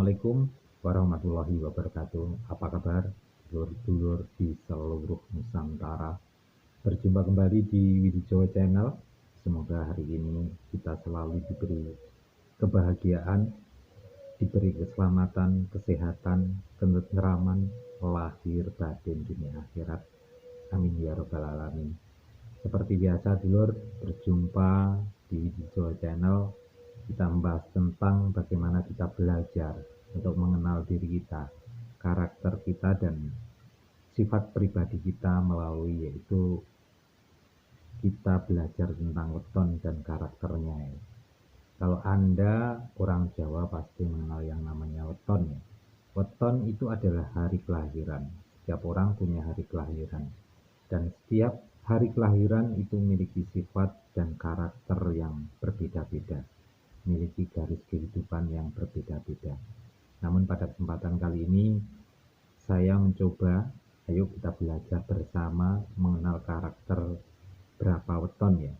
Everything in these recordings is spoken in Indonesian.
Assalamualaikum warahmatullahi wabarakatuh. Apa kabar dulur-dulur di seluruh Nusantara? Berjumpa kembali di Widijowo Channel. Semoga hari ini kita selalu diberi kebahagiaan, diberi keselamatan, kesehatan, ketenteraman, lahir batin dunia akhirat. Amin ya robbal alamin. Seperti biasa dulur, berjumpa di Widijowo Channel. Kita membahas tentang bagaimana kita belajar untuk mengenal diri kita, karakter kita, dan sifat pribadi kita melalui yaitu kita belajar tentang weton dan karakternya. Kalau Anda orang Jawa pasti mengenal yang namanya weton. Weton itu adalah hari kelahiran. Setiap orang punya hari kelahiran. Dan setiap hari kelahiran itu memiliki sifat dan karakter yang berbeda-beda, memiliki garis kehidupan yang berbeda-beda. Namun pada kesempatan kali ini saya mencoba, ayo kita belajar bersama mengenal karakter berapa weton ya.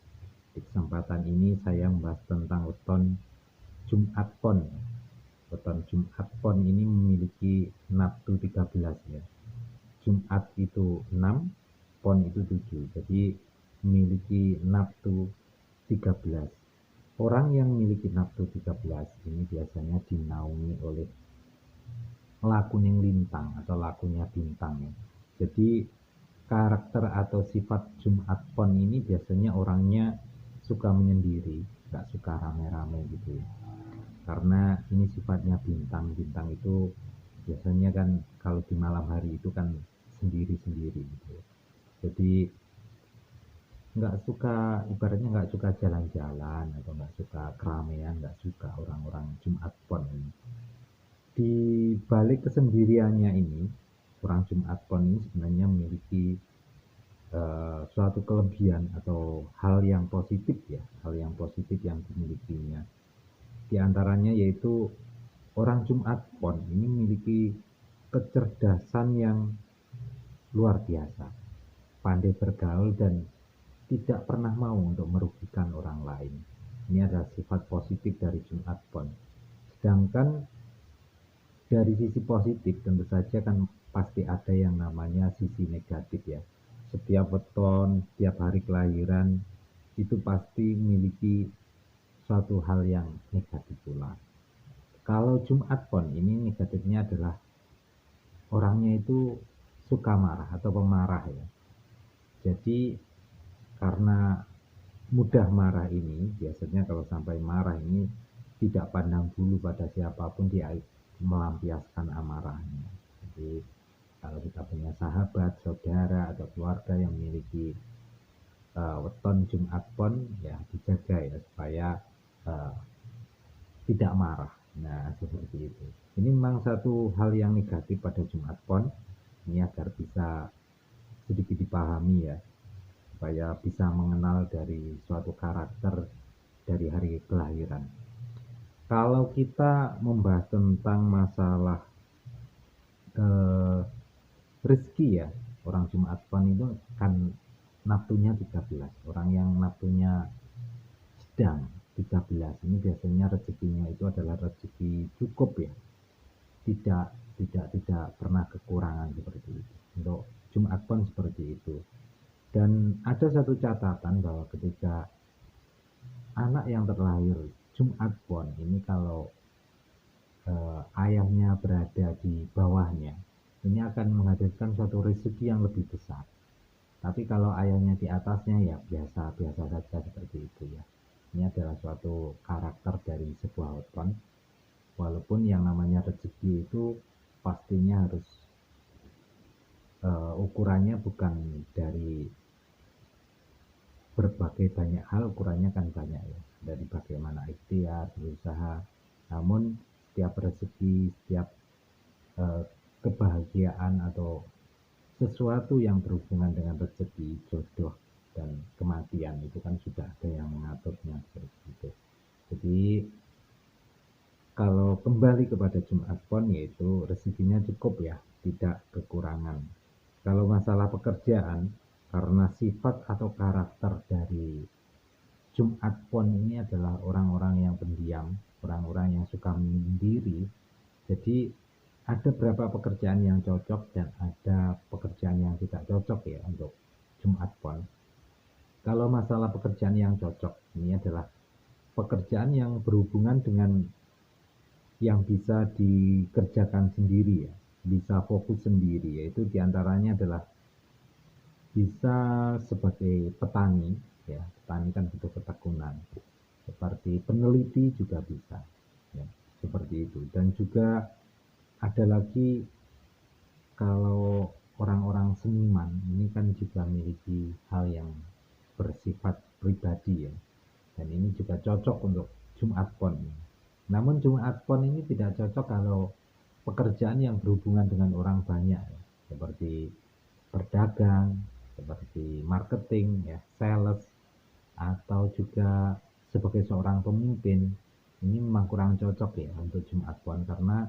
Di kesempatan ini saya membahas tentang weton Jumat Pon. Weton Jumat Pon ini memiliki nafsu 13 ya. Jumat itu 6, Pon itu 7. Jadi memiliki nafsu 13. Orang yang memiliki nafsu 13 ini biasanya dinaungi oleh lakuning lintang atau lakunya bintang ya. Jadi karakter atau sifat Jumat Pon ini biasanya orangnya suka menyendiri, gak suka rame-rame gitu ya. Karena ini sifatnya bintang. Bintang itu biasanya kan kalau di malam hari itu kan sendiri-sendiri gitu. Jadi nggak suka, ibaratnya nggak suka jalan-jalan atau nggak suka keramaian, nggak suka orang-orang Jumat Pon ini. Di balik kesendiriannya ini, orang Jumat Pon ini sebenarnya memiliki suatu kelebihan atau hal yang positif ya, hal yang positif yang dimilikinya. Di antaranya yaitu orang Jumat Pon ini memiliki kecerdasan yang luar biasa, pandai bergaul dan tidak pernah mau untuk merugikan orang lain. Ini adalah sifat positif dari Jumat Pon. Sedangkan dari sisi positif tentu saja kan pasti ada yang namanya sisi negatif ya. Setiap weton, setiap hari kelahiran itu pasti memiliki suatu hal yang negatif pula. Kalau Jumat Pon ini negatifnya adalah orangnya itu suka marah atau pemarah ya. Jadi karena mudah marah ini, biasanya kalau sampai marah ini tidak pandang bulu pada siapapun, dia melampiaskan amarahnya. Jadi kalau kita punya sahabat, saudara, atau keluarga yang memiliki weton Jumat Pon, ya dijaga ya supaya tidak marah. Nah seperti itu. Ini memang satu hal yang negatif pada Jumat Pon. Ini agar bisa sedikit dipahami ya, supaya bisa mengenal dari suatu karakter dari hari kelahiran. Kalau kita membahas tentang masalah rezeki ya, orang Jumat Pon itu kan nafsunya 13. Orang yang nafsunya sedang 13 ini biasanya rezekinya itu adalah rezeki cukup ya. Tidak pernah kekurangan seperti itu. Untuk Jumat Pon seperti itu. Dan ada satu catatan bahwa ketika anak yang terlahir Jumat Pon ini kalau ayahnya berada di bawahnya, ini akan menghadirkan suatu rezeki yang lebih besar. Tapi kalau ayahnya di atasnya ya biasa-biasa saja seperti itu ya. Ini adalah suatu karakter dari sebuah weton. Walaupun yang namanya rezeki itu pastinya harus ukurannya bukan dari berbagai banyak hal, ukurannya kan banyak ya, dari bagaimana ikhtiar, berusaha. Namun setiap rezeki, setiap kebahagiaan atau sesuatu yang berhubungan dengan rezeki, jodoh, dan kematian itu kan sudah ada yang mengaturnya seperti itu. Jadi kalau kembali kepada Jumat Pon yaitu rezekinya cukup ya, tidak kekurangan. Kalau masalah pekerjaan, karena sifat atau karakter dari Jumat Pon ini adalah orang-orang yang pendiam, orang-orang yang suka menyendiri, Jadi ada beberapa pekerjaan yang cocok dan ada pekerjaan yang tidak cocok ya untuk Jumat Pon. Kalau masalah pekerjaan yang cocok, ini adalah pekerjaan yang berhubungan dengan yang bisa dikerjakan sendiri ya, bisa fokus sendiri, yaitu diantaranya adalah bisa sebagai petani, ya petani kan butuh ketekunan, seperti peneliti juga bisa, ya seperti itu. Dan juga ada lagi kalau orang-orang seniman ini kan juga memiliki hal yang bersifat pribadi ya, dan ini juga cocok untuk Jumat Pon. Namun Jumat Pon ini tidak cocok kalau pekerjaan yang berhubungan dengan orang banyak ya, seperti berdagang, seperti marketing ya, sales, atau juga sebagai seorang pemimpin. Ini memang kurang cocok ya untuk Jumat Pon, karena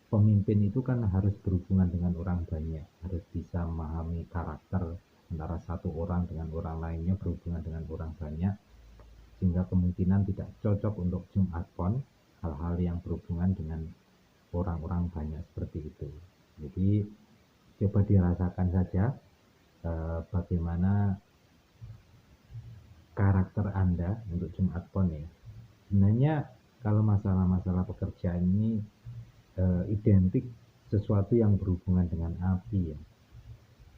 pemimpin itu kan harus berhubungan dengan orang banyak, harus bisa memahami karakter antara satu orang dengan orang lainnya, berhubungan dengan orang banyak, sehingga kemungkinan tidak cocok untuk Jumat Pon hal-hal yang berhubungan dengan orang-orang banyak seperti itu. Jadi coba dirasakan saja bagaimana karakter Anda untuk Jumat Pon ya. Sebenarnya kalau masalah-masalah pekerjaan ini identik sesuatu yang berhubungan dengan api ya.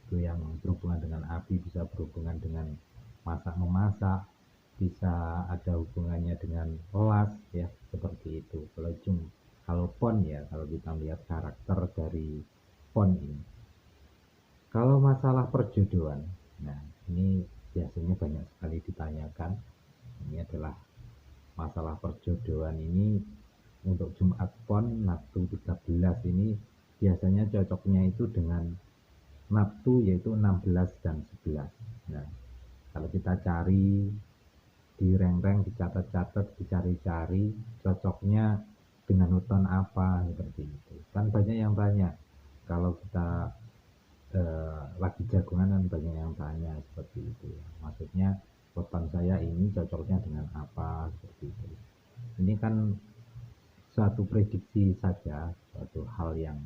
Itu yang berhubungan dengan api, bisa berhubungan dengan masak memasak, bisa ada hubungannya dengan las ya, seperti itu. Kalau pon ya, kalau kita lihat karakter dari pon ini. Kalau masalah perjodohan, nah ini biasanya banyak sekali ditanyakan. Ini adalah masalah perjodohan ini untuk Jumat Pon Naftu 13 ini biasanya cocoknya itu dengan Naftu, yaitu 16 dan 11. Nah, kalau kita cari di reng-reng, dicatat-catat, dicari-cari cocoknya dengan weton apa seperti itu. Kan banyak yang tanya. Kalau kita lagi jagongan kan banyak yang tanya seperti itu. Maksudnya weton saya ini cocoknya dengan apa seperti itu. Ini kan suatu prediksi saja, suatu hal yang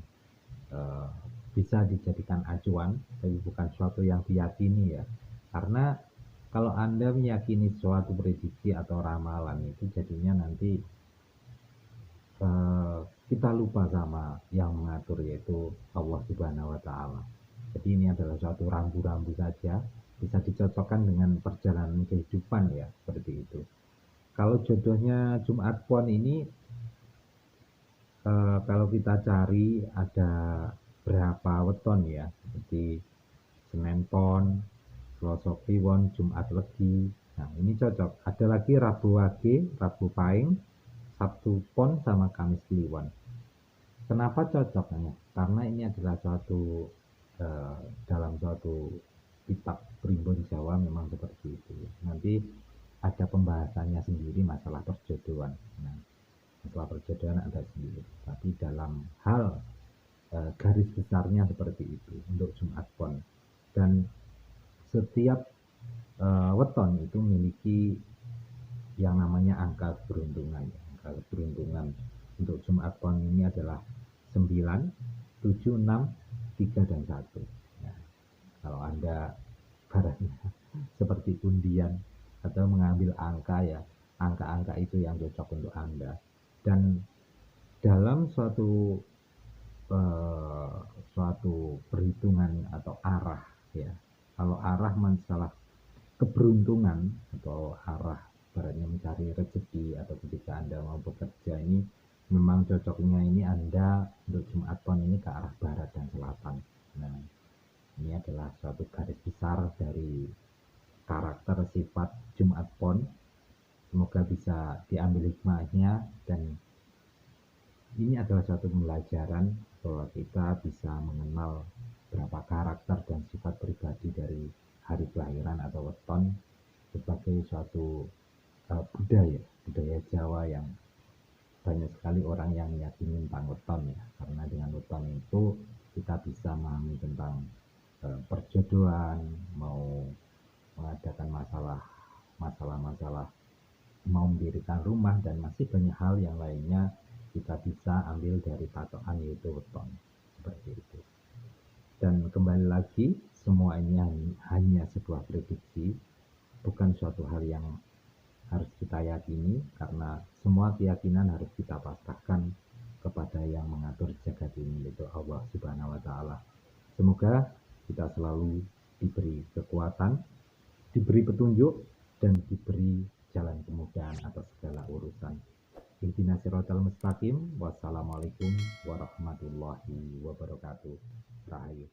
eh, bisa dijadikan acuan, tapi bukan suatu yang diyakini ya. Karena kalau Anda meyakini suatu prediksi atau ramalan itu jadinya nanti eh, kita lupa sama yang mengatur, yaitu Allah Subhanahu wa Ta'ala. Jadi ini adalah suatu rambu-rambu saja, bisa dicocokkan dengan perjalanan kehidupan ya, seperti itu. Kalau jodohnya Jumat Pon ini kalau kita cari ada berapa weton ya, seperti Senin Pon, Selasa Kliwon, Jumat Legi. Nah ini cocok. Ada lagi Rabu Wage, Rabu Paing, Sabtu Pon, sama Kamis Kliwon. Kenapa cocoknya? Karena ini adalah suatu dalam suatu kitab Primbon Jawa memang seperti itu. Nanti ada pembahasannya sendiri masalah perjodohan. Nah, masalah perjodohan ada sendiri. Tapi dalam hal garis besarnya seperti itu untuk Jumat Pon. Dan setiap weton itu memiliki yang namanya angka keberuntungan. Angka keberuntungan untuk Jumat Pon ini adalah 9, 7, 6, 3, dan 1. Nah, kalau Anda barangnya seperti undian atau mengambil angka ya, angka-angka itu yang cocok untuk Anda. Dan dalam eh, suatu perhitungan atau arah ya, kalau arah masalah keberuntungan atau arah baratnya mencari rezeki atau ketika Anda mau bekerja ini memang cocoknya ini Anda untuk Jumat Pon ini ke arah barat dan selatan. Nah, ini adalah suatu garis besar dari karakter sifat Jumat Pon. Semoga bisa diambil hikmahnya, dan ini adalah suatu pembelajaran bahwa kita bisa mengenal berapa karakter dan sifat pribadi dari hari kelahiran atau weton sebagai suatu budaya Jawa yang banyak sekali orang yang meyakini tentang weton ya, karena dengan weton itu kita bisa memahami tentang perjodohan, mau mengadakan masalah-masalah, mau mendirikan rumah, dan masih banyak hal yang lainnya kita bisa ambil dari patokan yaitu weton, seperti itu. Dan kembali lagi, semua ini hanya sebuah prediksi, bukan suatu hal yang harus kita yakini, karena semua keyakinan harus kita pasrahkan kepada yang mengatur jagat ini, yaitu Allah Subhanahu wa Ta'ala. Semoga kita selalu diberi kekuatan, diberi petunjuk, dan diberi jalan kemudahan atas segala urusan. Ihdinas siratal mustaqim. Wassalamualaikum warahmatullahi wabarakatuh. Rahayu.